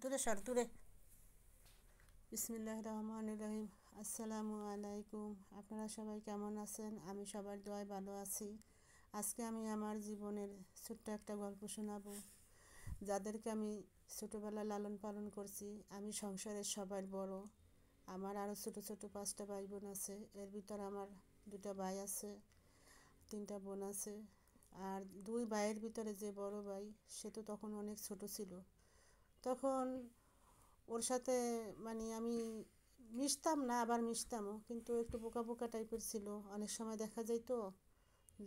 দূরে সর দূরে। বিসমিল্লাহির রহমানির রহিম। আসসালামু আলাইকুম। আপনারা সবাই কেমন আছেন? আমি সবার দোয়ায় ভালো আছি। আজকে আমি আমার জীবনের ছোট্ট একটা গল্প শোনাবো। যাদেরকে আমি ছোটোবেলায় লালন পালন করছি। আমি সংসারের সবার বড়। আমার আরও ছোটো ছোটো 5টা ভাই বোন আছে। এর ভিতর আমার 2টা ভাই আছে, 3টা বোন আছে। আর 2 ভাইয়ের ভিতরে যে বড় ভাই, সে তো তখন অনেক ছোট ছিল। তখন ওর সাথে আমি মিশতাম না, আবার মিশতামও, কিন্তু একটু বোকা বোকা টাইপের ছিল। অনেক সময় দেখা যেত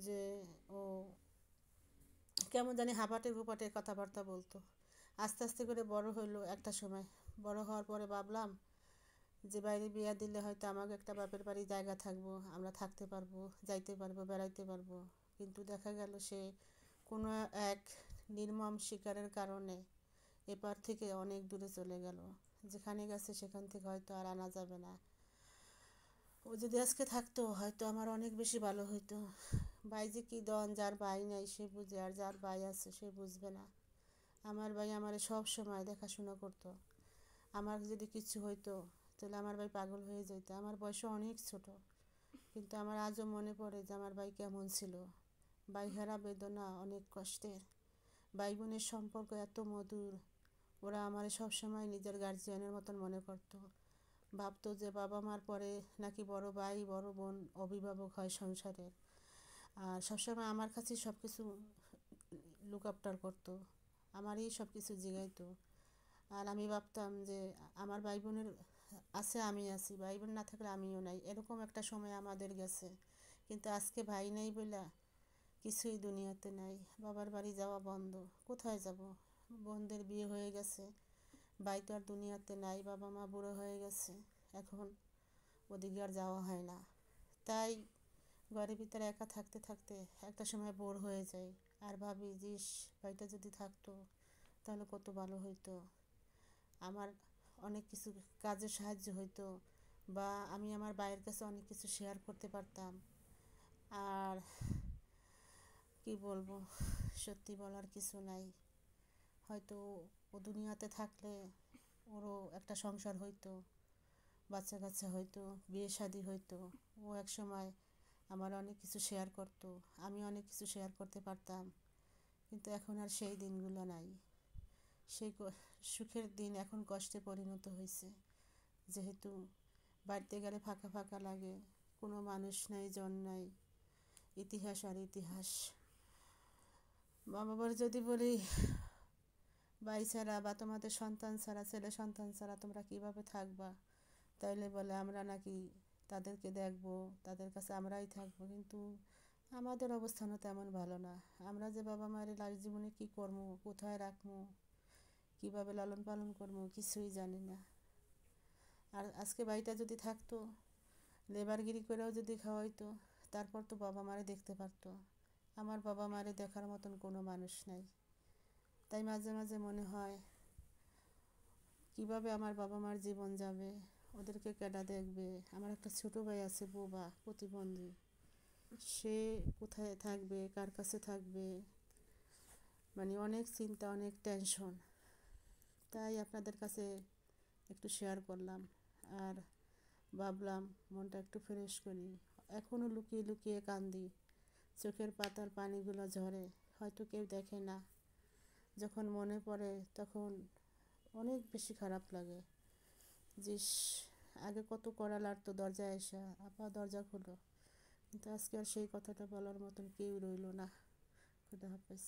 যে ও কেমন জানি হাঁপাটে ঘুপাটে কথাবার্তা বলতো। আস্তে আস্তে করে বড় হইলো। একটা সময় বড় হওয়ার পরে ভাবলাম যে বাইরে বিয়া দিলে হয়তো আমাকে একটা বাপের বাড়ি জায়গা থাকবো, আমরা থাকতে পারবো, যাইতে পারবো, বেড়াইতে পারবো। কিন্তু দেখা গেল সে কোনো এক নির্মম শিকারের কারণে এপার থেকে অনেক দূরে চলে গেল। যেখানে গেছে সেখান থেকে হয়তো আর আনা যাবে না। ও যদি আজকে থাকতো হয়তো আমার অনেক বেশি ভালো হইতো। ভাই যে কী দন, যার ভাই নাই সে বুঝে, আর যার ভাই আছে সে বুঝবে না। আমার ভাই আমারে সব সময় দেখাশোনা করতো। আমার যদি কিছু হইতো তাহলে আমার ভাই পাগল হয়ে যেত। আমার বয়সও অনেক ছোট, কিন্তু আমার আজও মনে পড়ে যে আমার ভাই কেমন ছিল। ভাই হারা বেদনা অনেক কষ্টের। ভাই বোনের সম্পর্ক এত মধুর। ওরা আমার সবসময় নিজের গার্জিয়ানের মতন মনে করতো। ভাবতো যে বাবা মার পরে নাকি বড় ভাই বড় বোন অভিভাবক হয় সংসারের। আর সবসময় আমার কাছে সব কিছু লুক আফটার করতো, আমারই সব কিছু জিগাইতো। আর আমি ভাবতাম যে আমার ভাই বোনের আছে, আমি আছি, ভাই বোন না থাকলে আমিও নাই, এরকম একটা সময় আমাদের গেছে। কিন্তু আজকে ভাই নেই বলে কিছুই দুনিয়াতে নাই। বাবার বাড়ি যাওয়া বন্ধ। কোথায় যাব? বোনদের বিয়ে হয়ে গেছে, ভাই তো আর দুনিয়াতে নাই, বাবা মা বুড়ো হয়ে গেছে। এখন ওদিকে আর যাওয়া হয় না। তাই ঘরের ভিতরে একা থাকতে থাকতে একটা সময় বোর হয়ে যায়। আর ভাবি যে ভাইটা যদি থাকতো তাহলে কত ভালো হইতো। আমার অনেক কিছু কাজে সাহায্য হইতো, বা আমি আমার ভাইয়ের কাছে অনেক কিছু শেয়ার করতে পারতাম। আর কি বলবো, সত্যি বলার কিছু নাই। হয়তো ও দুনিয়াতে থাকলে ওরও একটা সংসার হইতো, বাচ্চা কাচ্চা হইতো, বিয়ে শাদী হইতো। ও এক সময় আমার অনেক কিছু শেয়ার করতো, আমি অনেক কিছু শেয়ার করতে পারতাম। কিন্তু এখন আর সেই দিনগুলো নাই। সেই সুখের দিন এখন কষ্টে পরিণত হয়েছে। যেহেতু বাড়িতে গেলে ফাঁকা ফাঁকা লাগে, কোনো মানুষ নাই, জন নাই, ইতিহাস আর ইতিহাস। মা বাবার যদি বলি ভাই ছাড়া বা তোমাদের সন্তান ছাড়া, ছেলে সন্তান ছাড়া তোমরা কীভাবে থাকবা, তাইলে বলে আমরা নাকি তাদেরকে দেখবো, তাদের কাছে আমরাই থাকবো। কিন্তু আমাদের অবস্থানও তেমন ভালো না। আমরা যে বাবা মায়ের লাইফ জীবনে কী করবো, কোথায় রাখবো, কীভাবে লালন পালন করবো, কিছুই জানি না। আর আজকে বাড়িটা যদি থাকতো, লেবারগিরি করেও যদি খাওয়াইতো, তারপর তো বাবা মারে দেখতে পারতো। আমার বাবা মারে দেখার মতন কোনো মানুষ নাই। তাই মাঝে মাঝে মনে হয় কিভাবে আমার বাবা মার জীবন যাবে, ওদেরকে কেডা দেখবে। আমার একটা ছোটো ভাই আছে, বোবা, প্রতিবন্ধী। সে কোথায় থাকবে, কার কাছে থাকবে, অনেক চিন্তা, অনেক টেনশন। তাই আপনাদের কাছে একটু শেয়ার করলাম। আর ভাবলাম মনটা একটু ফ্রেশ করি। এখনও লুকিয়ে লুকিয়ে কান্দি, চোখের পাতার পানিগুলো ঝরে। হয়তো কেউ দেখে না। যখন মনে পড়ে তখন অনেক বেশি খারাপ লাগে। যে আগে কত কড়া লাগতো দরজায় এসে, আপা দরজা খোলো। কিন্তু আজকে আর সেই কথাটা বলার মতন কেউ রইল না। খুদা হাফেজ।